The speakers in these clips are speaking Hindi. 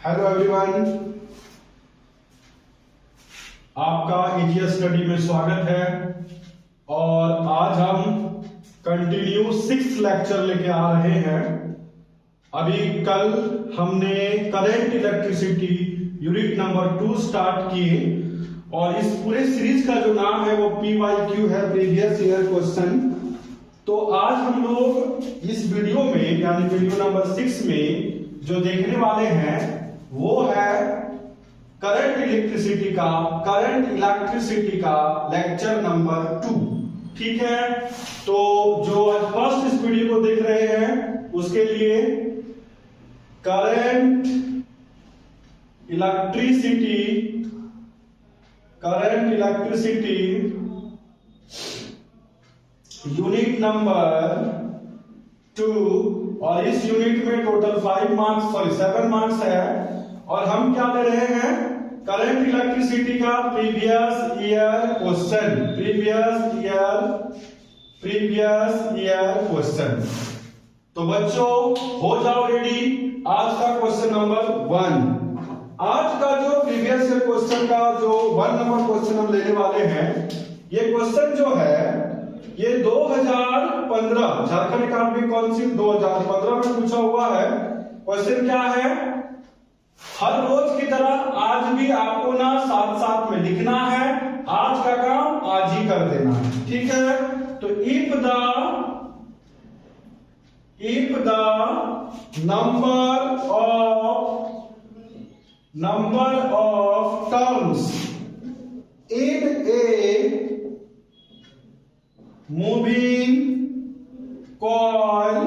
हेलो एवरीवन, आपका ईजीएस स्टडी में स्वागत है। और आज हम कंटिन्यू 6th लेक्चर लेके आ रहे हैं। अभी कल हमने current electricity unit number 2 start किए और इस पूरे सीरीज का जो नाम है वो PYQ है, प्रीवियस ईयर क्वेश्चन। तो आज हम लोग इस वीडियो में यानी वीडियो नंबर 6 में जो देखने वाले हैं वो है करंट इलेक्ट्रिसिटी का लेक्चर नंबर 2। ठीक है, तो जो आज फर्स्ट इस वीडियो को देख रहे हैं उसके लिए करंट इलेक्ट्रिसिटी यूनिट नंबर 2, और इस यूनिट में टोटल 7 मार्क्स है। और हम क्या ले रहे हैं, करंट इलेक्ट्रिसिटी का प्रीवियस ईयर क्वेश्चन। तो बच्चों हो जाओ रेडी। आज का क्वेश्चन नंबर 1, आज का जो प्रीवियस ईयर क्वेश्चन का जो 1 नंबर क्वेश्चन हम लेने वाले हैं, ये क्वेश्चन जो है ये 2015 झारखंड अकादमिक काउंसिल 2015 में पूछा हुआ है। क्वेश्चन क्या है, हर रोज की तरह आज भी आपको ना साथ साथ में लिखना है। आज का काम आज ही कर देना है, ठीक है। तो if the number of turns in a moving coil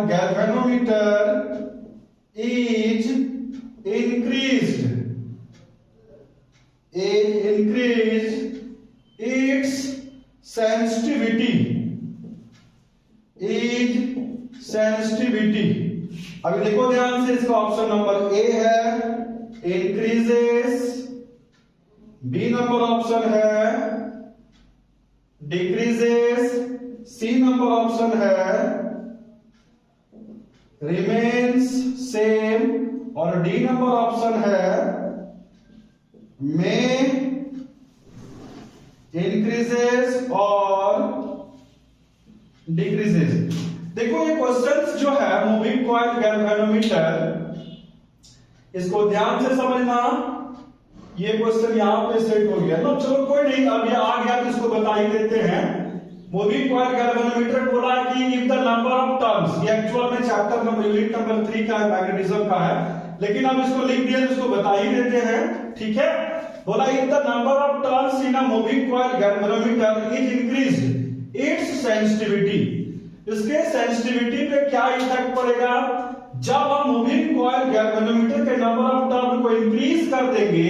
galvanometer is increased, its sensitivity। अभी देखो ध्यान से, इसका ऑप्शन नंबर ए है इंक्रीजेस, बी नंबर ऑप्शन है डिक्रीजेस, सी नंबर ऑप्शन है रिमेन्स सेम, और डी नंबर ऑप्शन है में इंक्रीजेस और डिक्रीजेस। देखो ये क्वेश्चंस जो है मूविंग कॉइल गैल्वेनोमीटर, इसको ध्यान से समझना। ये क्वेश्चन यहां पे सेट हो गया ना, चलो कोई नहीं, अब ये आ गया तो इसको बता ही देते हैं। मूविंग कॉइल गैल्वेनोमीटर बोला कि if the number of turns, ये एक्चुअल में चैप्टर नंबर यूनिट नंबर 3 का मैग्नेटिज्म का है, लेकिन हम इसको लिख दिया तो इसको बता ही देते हैं, ठीक है। बोला if the number of turns in a moving coil galvanometer is increased it's sensitivity, इसके सेंसिटिविटी पे क्या इफेक्ट पड़ेगा। जब हम मूविंग कॉइल गैल्वेनोमीटर के नंबर ऑफ टर्न को इंक्रीज कर देंगे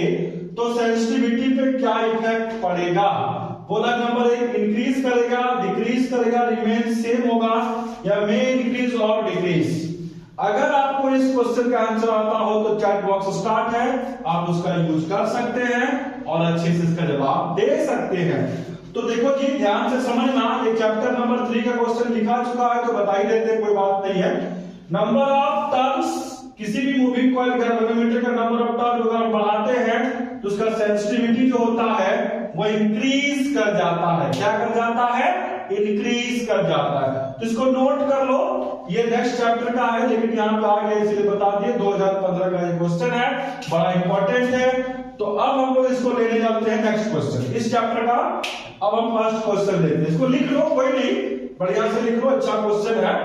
तो सेंसिटिविटी पे क्या इफेक्ट पड़ेगा। बोला नंबर 1 इंक्रीज करेगा, डिक्रीज करेगा, रिमेन सेम होगा, या मे इंक्रीज और डिक्रीज। अगर आपको इस क्वेश्चन का आंसर आता हो तो चैट बॉक्स स्टार्ट है, आप उसका यूज कर सकते हैं और अच्छे से इसका जवाब दे सकते हैं। तो देखो जी ध्यान से समझना, ये चैप्टर नंबर 3 का क्वेश्चन लिखा चुका है तो बता ही देते हैं, कोई बात नहीं है। नंबर ऑफ टर्न्स, किसी भी मूविंग कॉइल गैल्वेनोमीटर का नंबर ऑफ टर्न अगर हम बढ़ाते हैं तो उसका सेंसिटिविटी जो होता है वो इंक्रीज कर जाता है। क्या कर जाता है, इंक्रीज कर जाता है। तो इसको नोट कर लो, ये नेक्स्ट चैप्टर का है लेकिन यहां पे आ गया इसलिए बता दिए, 2015 का ये क्वेश्चन है, बड़ा इंपॉर्टेंट है। तो अब हम लोग इसको लेने जाते हैं नेक्स्ट क्वेश्चन इस चैप्टर का। अब हम फर्स्ट क्वेश्चन लेते हैं, इसको लिख लो, कोई नहीं, बढ़िया से लिख लो, अच्छा क्वेश्चन है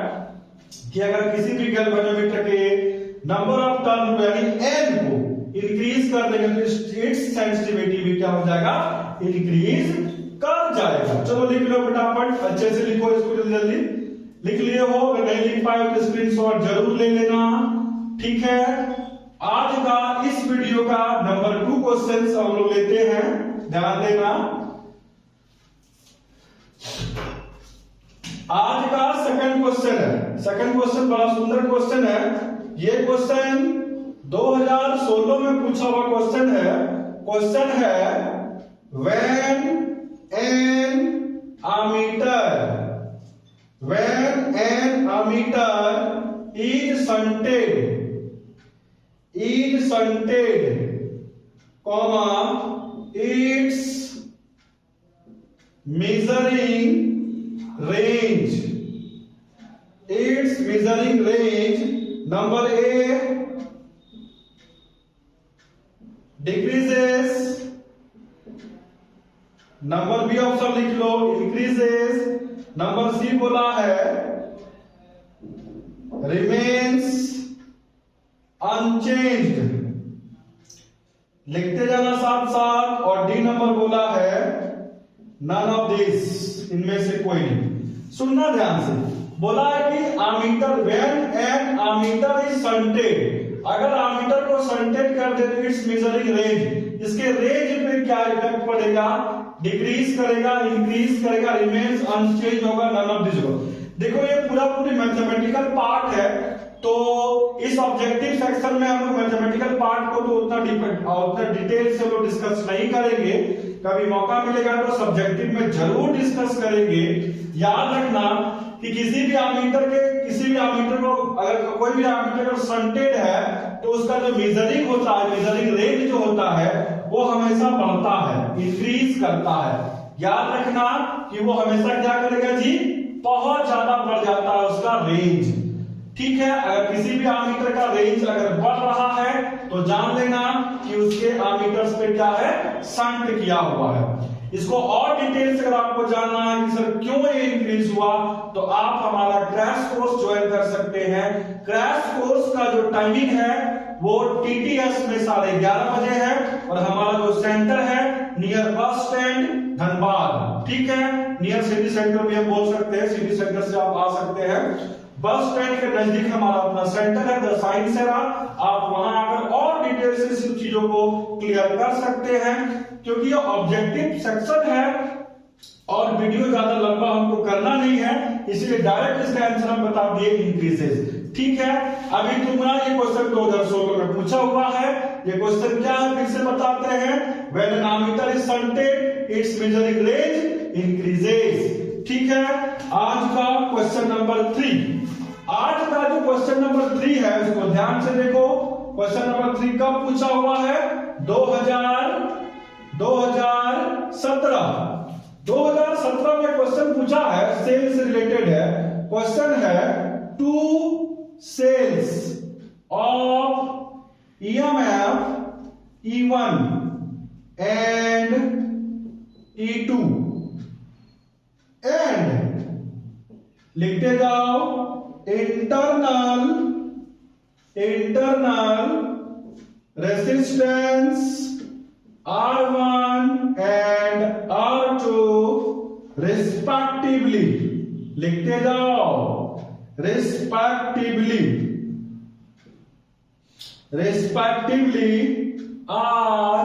कि अगर किसी भी गैल्वेनोमीटर के नंबर ऑफ टर्न यानी n को इंक्रीज कर देंगे तो इट्स सेंसिटिविटी भी क्या हो जाएगा, इंक्रीज कर जाएगा। चलो लिख लो फटाफट, अच्छे से लिखो इसको, जल्दी जल्दी लिख लिए हो। अगर नहीं लिख पाए तो स्क्रीनशॉट जरूर ले लेना, ठीक है। आज का इस वीडियो का नंबर 2 क्वेश्चन हम लोग लेते हैं, ध्यान देना। आज का सेकंड क्वेश्चन है, सेकंड क्वेश्चन बड़ा सुंदर क्वेश्चन है। ये क्वेश्चन 2016 में पूछा हुआ क्वेश्चन है। क्वेश्चन है when an ammeter shunted, comma, its measuring range, number A decreases, number B option लिख लो इंक्रीजेस, नंबर सी बोला है रिमेन्स अनचेंज्ड, लिखते जाना साथ साथ, और डी नंबर बोला है नन ऑफ दिस, इनमें से कोई नहीं। सुनना ध्यान से, बोला है कि ammeter when an ammeter is shunted, अगर आमीटर को शंटेड कर दे तो इट्स मेजरिंग रेंज, इसके रेंज पे क्या इफेक्ट पड़ेगा, डिक्रीज करेगा, इंक्रीज करेगा, रिमेन्स अनचेंज होगा, नन ऑफ दिस होगा। देखो ये पूरी मैथमेटिकल पार्ट है, तो इस ऑब्जेक्टिव सेक्शन में हम लोग मैथमेटिकल पार्ट को तो उतना डिटेल से लोग डिस्कस नहीं करेंगे, कभी मौका मिलेगा तो सब्जेक्टिव में जरूर डिस्कस करेंगे। याद रखना कि किसी भी आमीटर को अगर कोई भी आमीटर शंटेड है तो उसका जो मेजरिंग होता है, मेजरिंग रेंज जो होता है वो हमेशा बढ़ता है, इंक्रीज करता है। याद रखना कि वो हमेशा क्या करेगा जी, बहुत ज्यादा बढ़ जाता है उसका रेंज। ठीक है, अगर किसी भी आमीटर का रेंज अगर बढ़ रहा है तो जान लेना कि उसके आमीटर्स पे क्या है, शंट किया हुआ है। इसको और डिटेल से अगर आपको जानना है कि सर क्यों ये इंक्रीज हुआ, तो आप हमारा क्रैश कोर्स ज्वाइन कर सकते हैं। क्रैश कोर्स का जो टाइमिंग है वो TTS में 11:30 बजे है, और हमारा जो सेंटर है नियर बस स्टैंड धनबाद, ठीक है, नियर सिटी सेंटर भी हम बोल सकते हैं, सिटी सेंटर से आप आ सकते हैं, बस स्टैंड के नजदीक हमारा अपना सेंटर है द साइंस एरा। आप वहां आकर और डिटेल से इस चीजों को क्लियर कर सकते हैं, क्योंकि ये ऑब्जेक्टिव सेक्शन है और वीडियो ज्यादा लंबा हमको करना नहीं है, इसलिए डायरेक्ट इसका आंसर हम बता दिए इंक्रीजेस। ठीक है, अभी तुम्हारा ये क्वेश्चन 2016 में पूछा हुआ है। ये क्वेश्चन क्या है फिर से बताते हैं, when an ammeter is shunted it's measuring range increases. ठीक है, आज का क्वेश्चन नंबर 3, आज का जो क्वेश्चन नंबर 3 है उसको ध्यान से देखो। क्वेश्चन नंबर 3 कब पूछा हुआ है, 2017 में क्वेश्चन पूछा है, सेल से रिलेटेड है। क्वेश्चन है two cells of EMF E1 and E2 and लिखते जाओ internal resistance R1 and R2 respectively, लिखते जाओ respectively are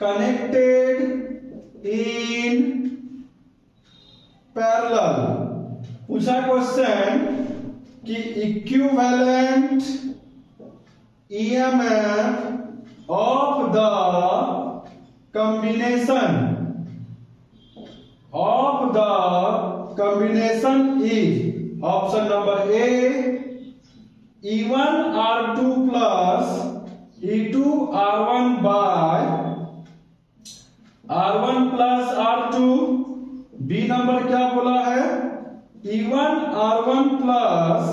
connected in parallel. पूछा क्वेश्चन कि equivalent EMF of the combination is option number A E1 R2 plus E2 R1 by R1 plus R2, B number क्या बोला है E1 R1 plus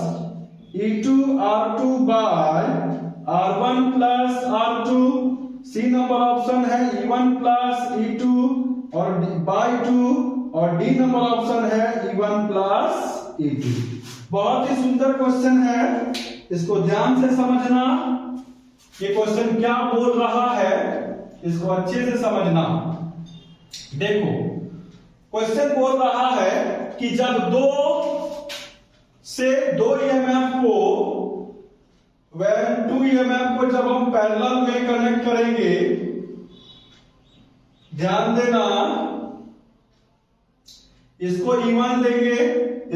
E2 R2 by R1 plus R2, C number option है E1 plus E2 और by 2, और डी नंबर ऑप्शन है E1 plus E2। बहुत ही सुंदर क्वेश्चन है, इसको ध्यान से समझना। ये क्वेश्चन क्या बोल रहा है इसको अच्छे से समझना। देखो क्वेश्चन बोल रहा है कि जब दो EMF को टू EMF को जब हम पैरेलल में कनेक्ट करेंगे, ध्यान देना, इसको E1 देंगे,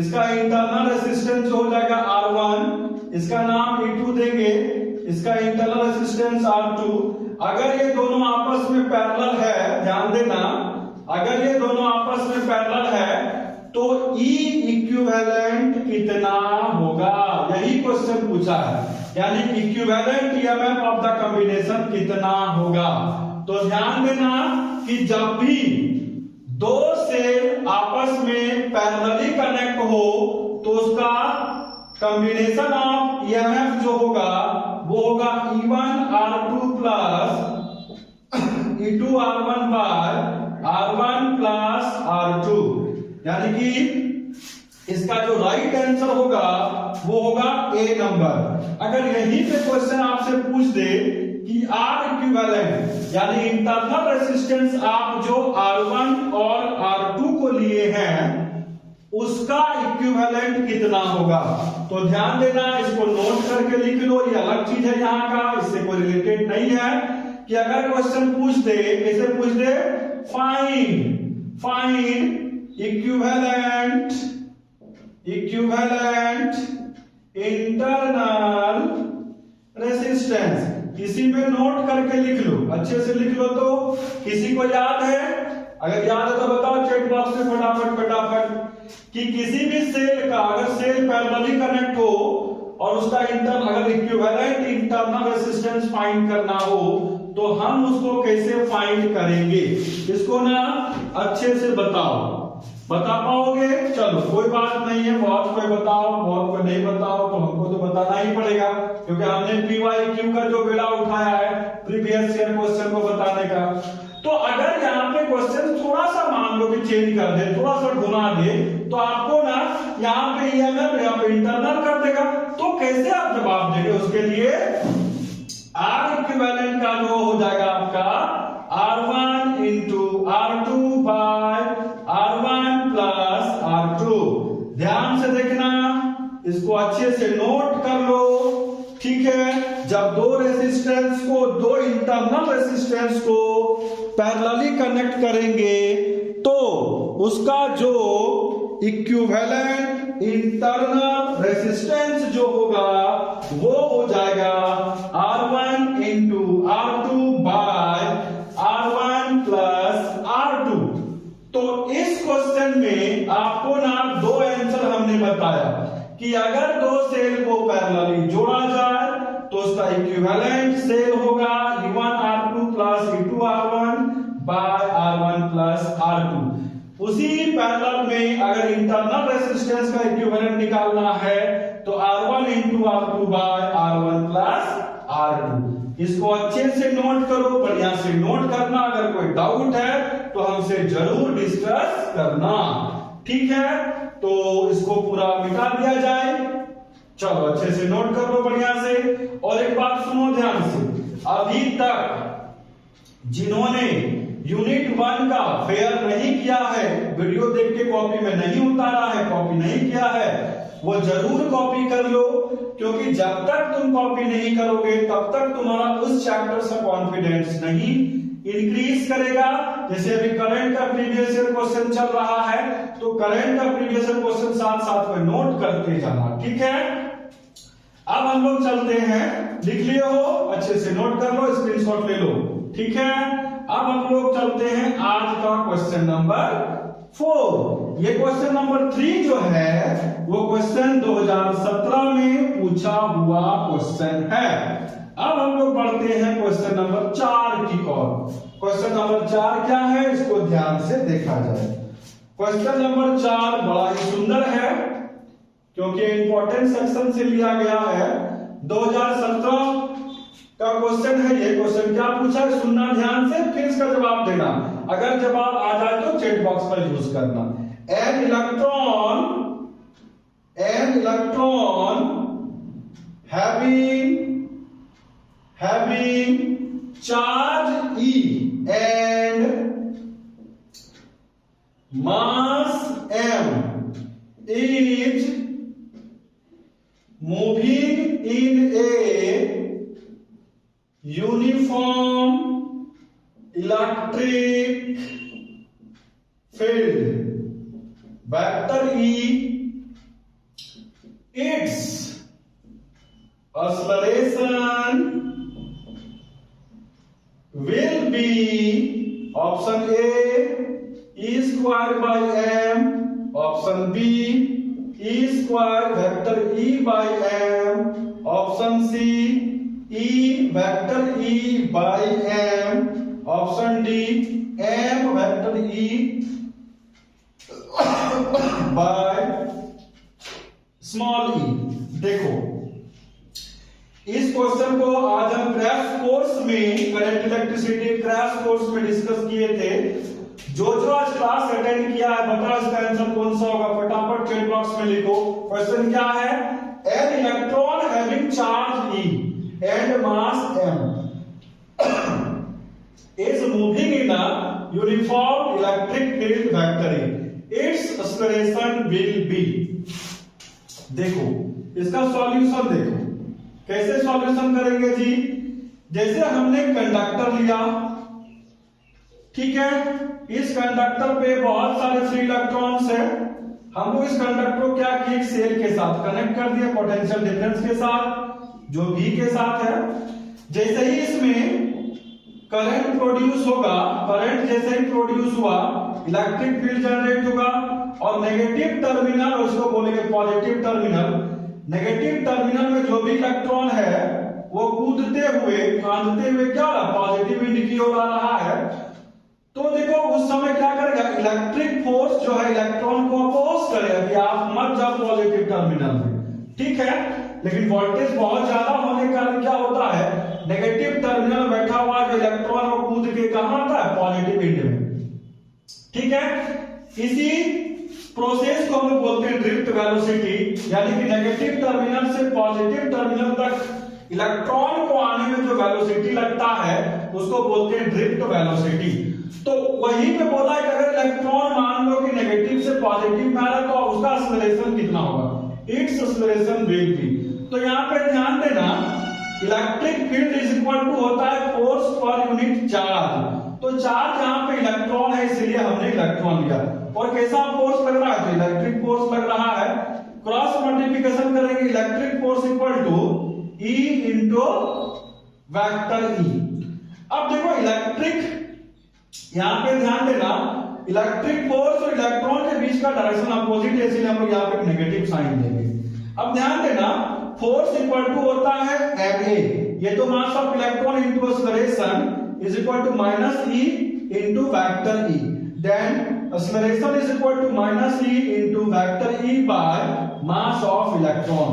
इसका इंटरनल रेजिस्टेंस हो जाएगा R1, इसका नाम E2 देंगे, इसका इंटरनल रेजिस्टेंस R2। अगर ये दोनों आपस में पैरेलल है, ध्यान देना, अगर ये दोनों आपस में पैरेलल है तो E इक्विवेलेंट कितना होगा, यही क्वेश्चन पूछा है, यानी equivalent EMF of the combination कितना होगा। तो ध्यान देना कि जब भी दो सेल आपस में पैरेलली कनेक्ट हो तो उसका कॉम्बिनेशन ऑफ ईएमएफ जो होगा वो होगा E1R2 plus E2R1 bye R1 plus R2, यानी कि इसका जो राइट आंसर होगा वो होगा ए नंबर। अगर यहीं पे क्वेश्चन आपसे पूछ दे कि आर इक्विवेलेंट यानी इंटरनल रेजिस्टेंस आप जो R1 और R2 को लिए हैं उसका इक्विवेलेंट कितना होगा, तो ध्यान देना, इसको नोट करके लिख लो, ये अलग चीज है यहाँ का, इससे कोई रिलेटेड नहीं है। कि अगर क्वेश्चन पूछ दे, कैसे पूछ दे, फाइंड इक्विवेलेंट इंटरनल रेजिस्टेंस, इसी में नोट करके लिख लो, अच्छे से लिख लो। तो किसी को याद है, अगर याद है तो बताओ चैट बॉक्स में फटाफट कि किसी भी सेल का अगर सेल पैरेलली कनेक्ट हो और उसका अगर इक्विवेलेंट इंटरनल रेजिस्टेंस फाइंड करना हो तो हम उसको कैसे फाइंड करेंगे, इसको ना अच्छे से बता पाओगे। चलो कोई बात नहीं है, बहुत कोई बताओ बहुत कोई नहीं बताओ, तो हमको तो बताना ही पड़ेगा क्योंकि हमने PYQ का जो बेड़ा उठाया है प्रीवियस ईयर क्वेश्चन को बताने का। तो अगर यहाँ पे क्वेश्चन थोड़ा सा मान लो कि चेंज कर दे, थोड़ा सा घुमा दे, तो आपको ना यहाँ पे ईएमएफ यहाँ पे इंटरनल कर देगा, तो कैसे आप जवाब देंगे, उसके लिए आर इक्विवेलेंट का जो हो जाएगा आपका R1 into R2 bye R1 plus R2। ध्यान से देखना, इसको अच्छे से नोट कर लो, ठीक है। जब दो इंटरनल रेजिस्टेंस को पैरेलली कनेक्ट करेंगे तो उसका जो इक्विवेलेंट इंटरनल रेजिस्टेंस जो होगा वो हो जाएगा R1 into R2 bye R1 plus R2। तो इस क्वेश्चन में आपको ना दो आंसर हमने बताया कि अगर दो सेल को पैरेलली जोड़ा जाए तो उसका इक्विवेलेंट सेल होगा E1R2 plus E2R1 bye R1 plus R2। उसी पैरेलल में अगर इंटरनल रेजिस्टेंस का इक्विवेलेंट निकालना है तो R1 into R2 bye R1 plus R2। इसको अच्छे से नोट करो, बढ़िया से नोट करना, अगर कोई डाउट है तो हमसे जरूर डिस्कस करना, ठीक है। तो इसको पूरा मिटा दिया जाए, चलो अच्छे से नोट कर लो बढ़िया से। और एक बात सुनो ध्यान से, अभी तक जिन्होंने यूनिट 1 का फेयर नहीं किया है, वीडियो देख के कॉपी में नहीं उतारा है, कॉपी नहीं किया है, वो जरूर कॉपी कर लो, क्योंकि जब तक तुम कॉपी नहीं करोगे तब तक तुम्हारा उस चैप्टर से कॉन्फिडेंस नहीं इंक्रीज करेगा। जैसे अभी करंट का प्रीवियस ईयर क्वेश्चन चल रहा है तो करंट का प्रीवियस ईयर क्वेश्चन साथ साथ में नोट करते जाना, ठीक है। अब हम लोग चलते हैं, लिख लिए हो, अच्छे से नोट कर लो, स्क्रीनशॉट ले लो, ठीक है। अब हम लोग चलते हैं आज का क्वेश्चन नंबर 4। ये क्वेश्चन नंबर 3 जो है वो क्वेश्चन 2017 में पूछा हुआ क्वेश्चन है। अब हम लोग बढ़ते हैं क्वेश्चन नंबर 4 की ओर। क्वेश्चन नंबर 4 क्या है, इसको ध्यान से देखा जाए। क्वेश्चन नंबर 4 बड़ा ही सुंदर है क्योंकि इंपॉर्टेंट सेक्शन से लिया गया है, 2017 का क्वेश्चन है। ये क्वेश्चन क्या पूछा है सुनना ध्यान से, फिर इसका जवाब देना। अगर जवाब आ जाए तो चैट बॉक्स पर यूज करना। An electron having charge E and mass M is moving in a uniform electric field. Vector E, its acceleration will be option A E square by m, option B E square vector E by M, option C E vector E by M, option D M vector E by small e। देखो इस क्वेश्चन को आज हम क्रैश कोर्स में करंट इलेक्ट्रिसिटी क्रैश कोर्स में डिस्कस किए थे। जो आज क्लास अटेंड किया है बताओ इसका आंसर कौन सा होगा, फटाफट चैट बॉक्स में लिखो। क्वेश्चन क्या है, an electron having charge E and mass M is moving in a uniform electric field vector E. Its acceleration will be। देखो इसका सॉल्यूशन देखो कैसे सॉल्यूशन करेंगे जी। जैसे हमने कंडक्टर लिया, ठीक है, इस कंडक्टर पे बहुत सारे फ्री इलेक्ट्रॉन्स है, हमको इस कंडक्टर को क्या किए, सेल के साथ कनेक्ट कर दिया पोटेंशियल डिफरेंस के साथ जो V के साथ है। जैसे ही इसमें करंट प्रोड्यूस होगा, करंट जैसे ही प्रोड्यूस हुआ इलेक्ट्रिक फील्ड जनरेट होगा और नेगेटिव टर्मिनल, उसको बोलेंगे पॉजिटिव टर्मिनल, नेगेटिव टर्मिनल में जो भी इलेक्ट्रॉन है वो कूदते हुए फांदते हुए क्या रहा, पॉजिटिव इंडिकेट हो रहा है। तो देखो उस समय क्या करेगा, इलेक्ट्रिक फोर्स जो है इलेक्ट्रॉन को अपोज करेगा कि आप मत जाओ पॉजिटिव टर्मिनल में, ठीक है। लेकिन वोल्टेज बहुत ज्यादा होने के कारण क्या होता है, नेगेटिव टर्मिनल बैठा हुआ जो इलेक्ट्रॉन वो कूद के कहां आता है, पॉजिटिव एंड में, ठीक है। इसी प्रोसेस को हम लोग बोलते हैं ड्रिफ्ट वेलोसिटी, यानी कि नेगेटिव टर्मिनल से पॉजिटिव टर्मिनल तक इलेक्ट्रॉन को आने में जो वेलोसिटी लगता है उसको बोलते हैं ड्रिफ्ट वेलोसिटी। तो वहीं पे बोला है कि अगर इलेक्ट्रॉन मान लो कि नेगेटिव से पॉजिटिव में आ रहा है तो उसका एक्सेलरेशन कितना होगा, इट्स एक्सेलरेशन विल बी। तो यहाँ पे ध्यान देना electric field is equal to होता है फोर्स पर यूनिट चार्ज। तो चार्ज यहाँ पे इलेक्ट्रॉन है इसलिए हमने इलेक्ट्रॉन लिया। और कैसा फोर्स लग रहा है, तो इलेक्ट्रिक फोर्स लग रहा है। क्रॉस मल्टीप्लिकेशन करेंगे, electric force equal to E into vector E। अब देखो इलेक्ट्रिक, यहाँ पे ध्यान देना इलेक्ट्रिक फोर्स और इलेक्ट्रॉन के बीच का डायरेक्शन अपोजिट है, इसलिए हम लोग यहाँ पे नेगेटिव साइन देंगे। अब ध्यान देना फोर्स इक्वल टू होता है ma, ये तो mass of electron into acceleration is equal to minus E into vector E। Then acceleration is equal to minus E into vector E by mass of electron.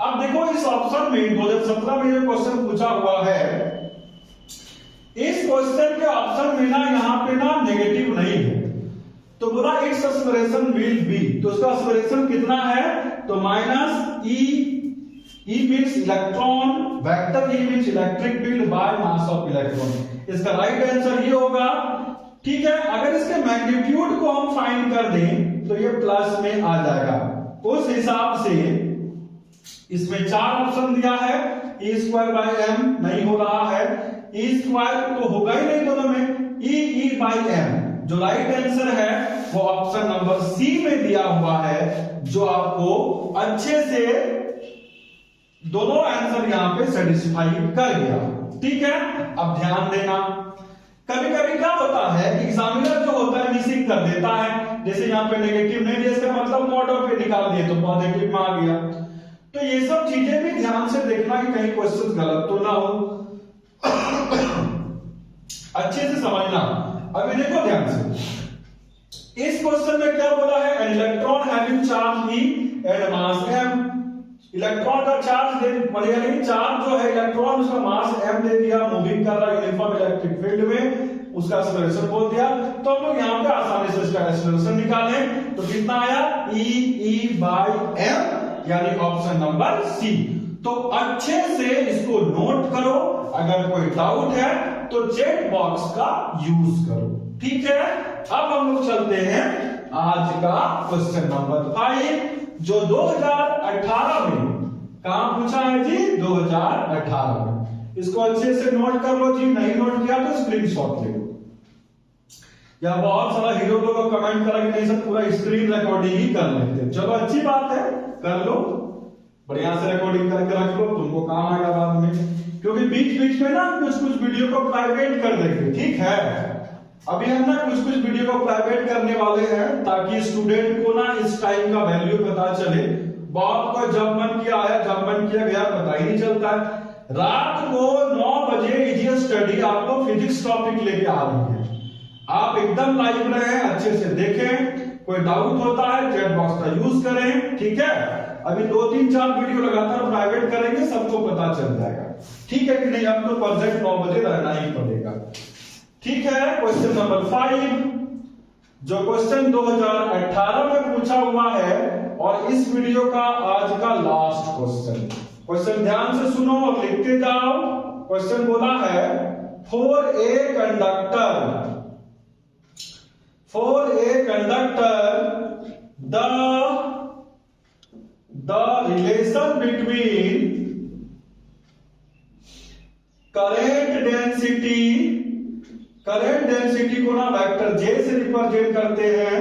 अब देखो इस ऑप्शन में 2017 में ये क्वेश्चन पूछा हुआ है, इस क्वेश्चन के ऑप्शन में ना यहाँ पे ना नेगेटिव नहीं है, तो बोला इट्स एक्सेलरेशन विल बी, तो उसका एक्सेलरेशन कितना है, तो minus E means electron, vector E means electric field bye mass of electron. इसका राइट आंसर ये होगा, ठीक है। अगर इसके मैग्नीट्यूड को हम फाइंड कर दें तो ये प्लस में आ जाएगा। उस हिसाब से इसमें 4 ऑप्शन दिया है, E स्क्वायर बाय M नहीं हो रहा है, E स्क्वायर तो होगा ही नहीं दोनों में, E बाई M। जो राइट आंसर है वो ऑप्शन नंबर सी में दिया हुआ है, जो आपको अच्छे से दोनों आंसर यहां पे सेटिस्फाई कर गया, ठीक है। अब ध्यान देना कभी कभी क्या होता है कि एग्जामिनर जो होता है मिसिंग कर देता है, जैसे यहाँ पे नेगेटिव नहीं दिया इसका मतलब नोट ऑफ पे निकाल दिए तो पॉजिटिव में आ गया। तो ये सब चीजें भी ध्यान से देखना कि कहीं क्वेश्चन गलत तो ना हो, अच्छे से समझना। अभी देखो ध्यान से, इस क्वेश्चन में क्या बोला है, an electron having charge E and mass M। Electron का चार्ज यानी चार्ज जो है इलेक्ट्रॉन उसका मास M दे दिया, मूविंग कर रहा है यूनिफॉर्म इलेक्ट्रिक फील्ड में, उसका एक्सेलरेशन बोल दिया। तो हम लोग यहाँ पे आसानी से इसका एक्सेलरेशन निकालें तो कितना आया, E बाई M, यानी ऑप्शन नंबर सी। तो अच्छे से इसको नोट करो, अगर कोई डाउट है तो चैट बॉक्स का यूज करो, ठीक है। अब हम लोग चलते हैं आज का क्वेश्चन नंबर 5, जो 2018 में कहां पूछा है जी, 2018 में। इसको अच्छे से नोट कर लो जी, नहीं नोट किया तो स्क्रीनशॉट ले लो। या बहुत सारा हीरो लोग कमेंट करा कि नहीं सर पूरा स्क्रीन रिकॉर्डिंग ही कर लेते हैं, चलो अच्छी बात है, कर लो, बढ़िया से रिकॉर्डिंग करके रख लो, तुमको काम आएगा बाद में। क्योंकि बीच बीच में ना कुछ वीडियो को प्राइवेट कर देंगे, ठीक है, अभी हम ना कुछ कुछ वीडियो को प्राइवेट करने वाले हैं ताकि स्टूडेंट को ना इस टाइम का वैल्यू पता चले। बहुत को जब मन किया आया, जब मन किया गया, पता ही नहीं चलता है। रात को 9 बजे इजी स्टडी आपको फिजिक्स टॉपिक लेके आ रही है। आप एकदम लाइव रहें, अच्छे से देखें, कोई डाउट होता है चैट बॉक्स का यूज करें, ठीक है। अभी 2-3-4 वीडियो लगातार प्राइवेट करेंगे, सबको पता चल जाएगा, ठीक है कि नहीं। अब तो परफेक्ट 9 बजे रहना ही पड़ेगा, ठीक है। क्वेश्चन नंबर 5, जो क्वेश्चन 2018 में पूछा हुआ है और इस वीडियो का आज का लास्ट क्वेश्चन। क्वेश्चन ध्यान से सुनो और लिखते जाओ। क्वेश्चन बोला है, for a conductor the relation between current density को ना वेक्टर J से रिप्रेजेंट करते हैं,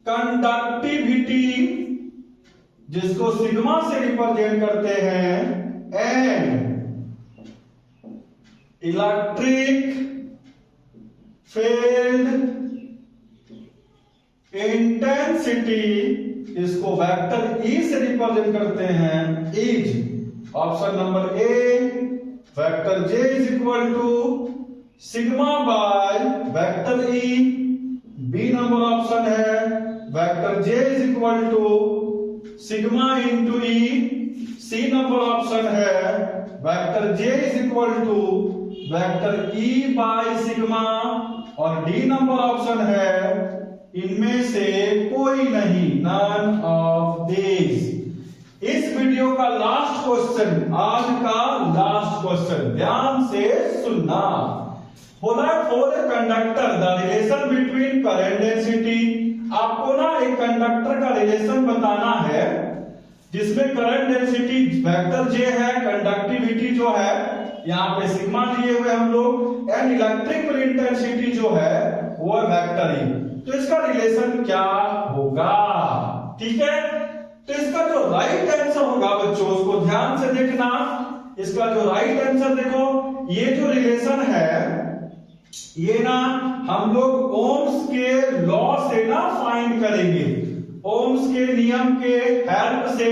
कंडक्टिविटी जिसको सिग्मा से रिप्रेजेंट करते हैं, एंड इलेक्ट्रिक फील्ड इंटेंसिटी इसको वेक्टर E से रिप्रेजेंट करते हैं, is option number A vector J is equal to sigma by vector E। B number option है vector J is equal to sigma into E। C number option है vector J is equal to vector E by sigma. और डी नंबर ऑप्शन है इनमें से कोई नहीं, नन ऑफ दिस। इस वीडियो का लास्ट क्वेश्चन, आज का लास्ट क्वेश्चन, ध्यान से सुनना। बोला for a conductor the relation between current density. आपको ना एक कंडक्टर का रिलेशन बताना है जिसमें करंट डेंसिटी वेक्टर J है, कंडक्टिविटी जो है यहाँ पे सिग्मा लिए हुए हम लोग, एंड इलेक्ट्रिक फील्ड इंटेंसिटी जो है वो है वेक्टर E। तो इसका रिलेशन क्या होगा, ठीक है। तो इसका जो राइट आंसर होगा बच्चों, उसको ध्यान से देखना। इसका जो राइट आंसर देखो, ये जो रिलेशन है ये ना हम लोग ओम्स के लॉ से ना फाइंड करेंगे। ओम्स के नियम के हेल्प से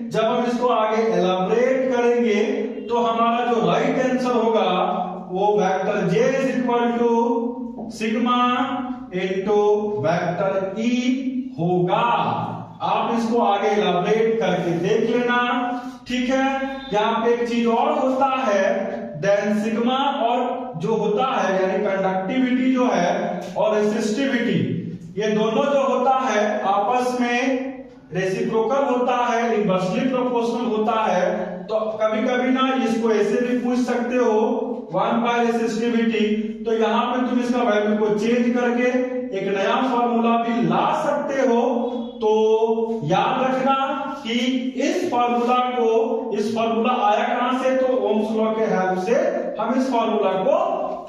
जब हम इसको आगे एलाबोरेट करेंगे तो हमारा जो राइट आंसर होगा वो vector J is equal to sigma into vector E होगा। आप इसको आगे एलाबोरेट करके देख लेना, ठीक है। यहाँ पे एक चीज और होता है, देन सिग्मा और जो होता है यानी कंडक्टिविटी जो है और रेसिस्टिविटी, ये दोनों जो होता है आपस में रेसिप्रोकल होता है, इनवर्सली प्रोपोर्शनल होता है। तो कभी कभी ना इसको ऐसे भी पूछ सकते हो 1 बाय रेसिस्टिविटी। तो यहाँ पे तुम इसका वैल्यू को चेंज करके एक नया फॉर्मूला भी ला सकते हो। तो याद रखना कि इस फॉर्मूला आया कहां से, तो ओम्स लॉ के हेल्प से हम इस फॉर्मूला को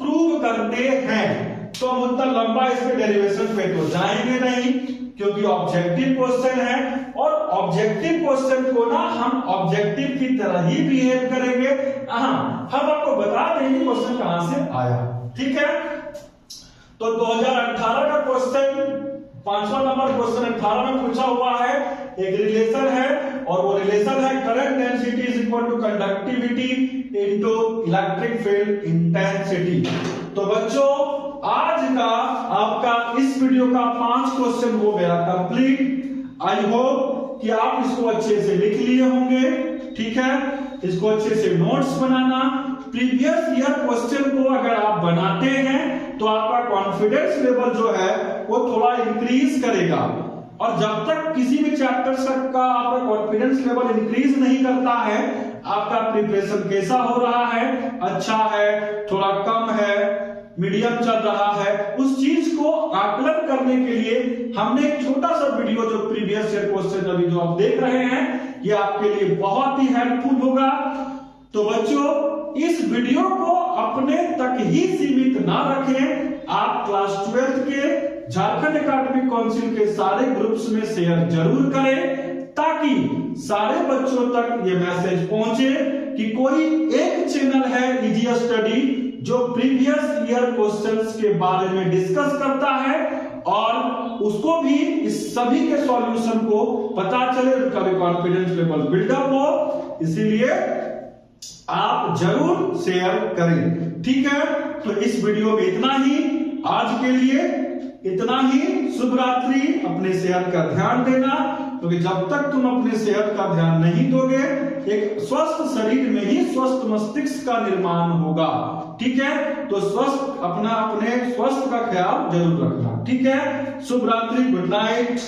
प्रूव करते हैं। तो हम उतना लंबा इसके डेरिवेशन पे तो जाएंगे नहीं क्योंकि ऑब्जेक्टिव क्वेश्चन है, और ऑब्जेक्टिव क्वेश्चन को ना हम ऑब्जेक्टिव की तरह ही बिहेव करेंगे। हम आपको बता देंगे क्वेश्चन कहां से आया, ठीक है। तो 2018 का क्वेश्चन, 5वां नंबर क्वेश्चन 18 में पूछा हुआ है। एक रिलेशन है और वो रिलेशन है current density is equal to conductivity into electric field intensity. तो बच्चों आज का आपका इस वीडियो का 5 क्वेश्चन हो गया कंप्लीट। आई होप कि आप इसको अच्छे से लिख लिए होंगे, ठीक है। इसको अच्छे से नोट्स बनाना। प्रीवियस ईयर क्वेश्चन को अगर आप बनाते हैं तो आपका कॉन्फिडेंस लेवल जो है वो थोड़ा इंक्रीज करेगा। और जब तक किसी भी चैप्टर का आपका कॉन्फिडेंस लेवल इंक्रीज नहीं करता है, आपका प्रिपरेशन कैसा हो रहा है, अच्छा है, थोड़ा कम है, मीडियम चल रहा है, उस चीज को आकलन करने के लिए हमने एक छोटा सा वीडियो जो प्रीवियस ईयर क्वेश्चन अभी जो आप देख रहे हैं, ये आपके लिए बहुत ही हेल्पफुल होगा। तो बच्चों इस वीडियो को अपने तक ही सीमित ना रखें, आप क्लास 12 के झारखंड एकेडमिक काउंसिल के सारे ग्रुप्स में शेयर जरूर करें ताकि सारे बच्चों तक ये मैसेज पहुंचे कि कोई एक चैनल है इजी स्टडी जो प्रीवियस ईयर क्वेश्चंस के बारे में डिस्कस करता है और उसको भी इस सभी के सॉल्यूशन को पता चले, उनका भी कॉन्फिडेंस लेवल बिल्डअप हो, इसीलिए आप जरूर शेयर करें। ठीक है, तो इस वीडियो में इतना ही, आज के लिए इतना ही। शुभ रात्रि। अपने सेहत का ध्यान देना, क्योंकि जब तक तुम अपने सेहत का ध्यान नहीं दोगे, एक स्वस्थ शरीर में ही स्वस्थ मस्तिष्क का निर्माण होगा। ठीक है, तो अपने स्वस्थ का ख्याल जरूर रखना। ठीक है, शुभ रात्रि, गुड नाइट।